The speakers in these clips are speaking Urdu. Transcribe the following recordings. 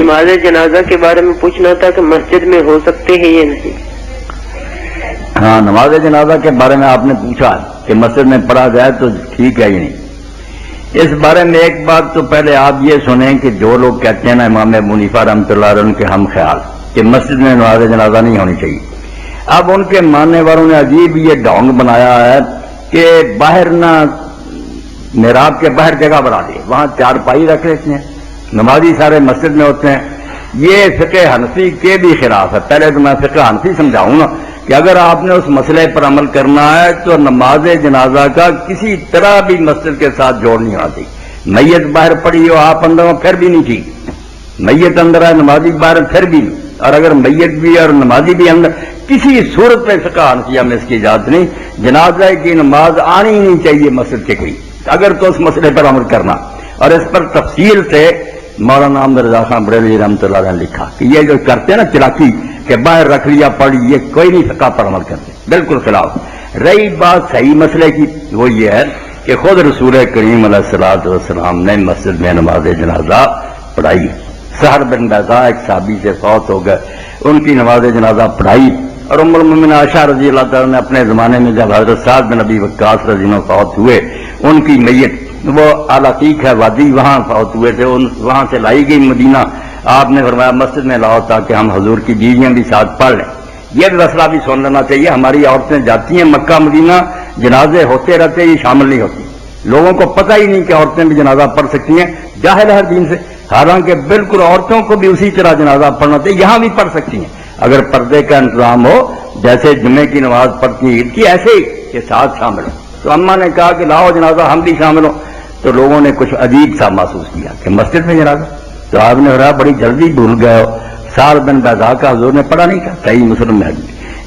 نماز جنازہ کے بارے میں پوچھنا تھا کہ مسجد میں ہو سکتے ہیں یا نہیں؟ ہاں، نماز جنازہ کے بارے میں آپ نے پوچھا کہ مسجد میں پڑھا جائے تو ٹھیک ہے یا نہیں۔ اس بارے میں ایک بات تو پہلے آپ یہ سنیں کہ جو لوگ کہتے ہیں نا امام ابو حنیفہ رحمۃ اللہ علیہ کے ہم خیال کہ مسجد میں نماز جنازہ نہیں ہونی چاہیے، اب ان کے ماننے والوں نے عجیب یہ ڈھونگ بنایا ہے کہ باہر نہ محراب کے باہر جگہ بنا دی، وہاں چارپائی رکھ لیتے ہیں، نمازی سارے مسجد میں ہوتے ہیں۔ یہ فقہ حنفی کے بھی خلاف ہے۔ پہلے تو میں فقہ حنفی سمجھاؤں گا کہ اگر آپ نے اس مسئلے پر عمل کرنا ہے تو نماز جنازہ کا کسی طرح بھی مسجد کے ساتھ جوڑ نہیں آتی۔ میت باہر پڑی ہو، آپ اندر ہو، پھر بھی نہیں ٹھیک۔ میت اندر ہے، نمازی باہر، پھر بھی نہیں۔ اور اگر میت بھی اور نمازی بھی اندر، کسی صورت میں فقہ حنفیہ میں اس کی اجازت نہیں۔ جنازہ کی نماز آنی ہی نہیں چاہیے مسجد کے کوئی، اگر تو اس مسئلے پر عمل کرنا۔ اور اس پر تفصیل سے مولانا احمد رضا خان بریلوی رحمۃ اللہ علیہ نے لکھا کہ یہ جو کرتے ہیں نا چلاکی کہ باہر رکھ لیا پڑی، یہ کوئی نہیں فقہ پر عمل کرتے، بالکل خلاف۔ رہی بات صحیح مسئلے کی، وہ یہ ہے کہ خود رسول کریم علیہ الصلوۃ والسلام نے مسجد میں نماز جنازہ پڑھائی۔ سہر بن بیضاء ایک صحابی سے فوت ہو گئے، ان کی نماز جنازہ پڑھائی، اور ام المؤمنین عائشہ رضی اللہ تعالیٰ نے اپنے زمانے میں جب حضرت سعد بن ابی وقاص رضی اللہ عنہ فوت ہوئے، ان کی میت وہ علاقیق ہے وادی، وہاں فوت ہوئے تھے، وہاں سے لائی گئی مدینہ۔ آپ نے فرمایا مسجد میں لاؤ تاکہ ہم حضور کی بیویاں بھی ساتھ پڑھ لیں۔ یہ بھی مسئلہ بھی سن لینا چاہیے، ہماری عورتیں جاتی ہیں مکہ مدینہ، جنازے ہوتے رہتے، یہ شامل نہیں ہوتی۔ لوگوں کو پتہ ہی نہیں کہ عورتیں بھی جنازہ پڑھ سکتی ہیں، جاہل ہے دین سے، حالانکہ بالکل عورتوں کو بھی اسی طرح جنازہ پڑھنا چاہیے، یہاں بھی پڑھ سکتی ہیں اگر پردے کا انتظام ہو، جیسے جمعے کی نماز پڑھتی ہے عید کی، ایسے ہی کہ ساتھ شامل ہو۔ تو اماں نے کہا کہ لاؤ جنازہ ہم بھی شامل ہوں، تو لوگوں نے کچھ عجیب سا محسوس کیا کہ مسجد میں جنازہ، تو آپ نے کہا بڑی جلدی بھول گئے ہو، سعد بن بیضاء کا حضور نے پڑھا نہیں تھا، صحیح مسلم میں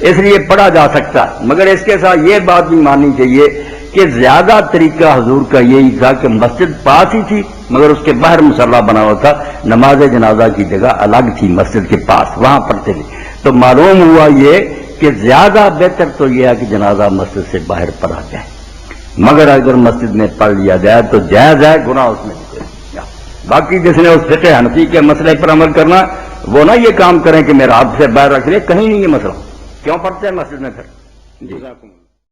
اس لیے پڑھا جا سکتا ہے، مگر اس کے ساتھ یہ بات بھی ماننی چاہیے کہ زیادہ طریقہ حضور کا یہی تھا کہ مسجد پاس ہی تھی مگر اس کے باہر مصلی بنا ہوا تھا، نماز جنازہ کی جگہ الگ تھی مسجد کے پاس، وہاں پڑھتے تھے۔ تو معلوم ہوا یہ کہ زیادہ بہتر تو یہ ہے کہ جنازہ مسجد سے باہر پڑھا جائے، مگر اگر مسجد میں پڑھ لیا جائے تو جائز ہے، گناہ اس میں نہیں۔ باقی جس نے اس فقہ حنفی کے مسئلے پر عمل کرنا، وہ نہ یہ کام کریں کہ میرا ہاتھ سے باہر رکھ لے، کہیں نہیں یہ مسئلہ، کیوں پڑھتے ہیں مسجد میں پھر؟ جی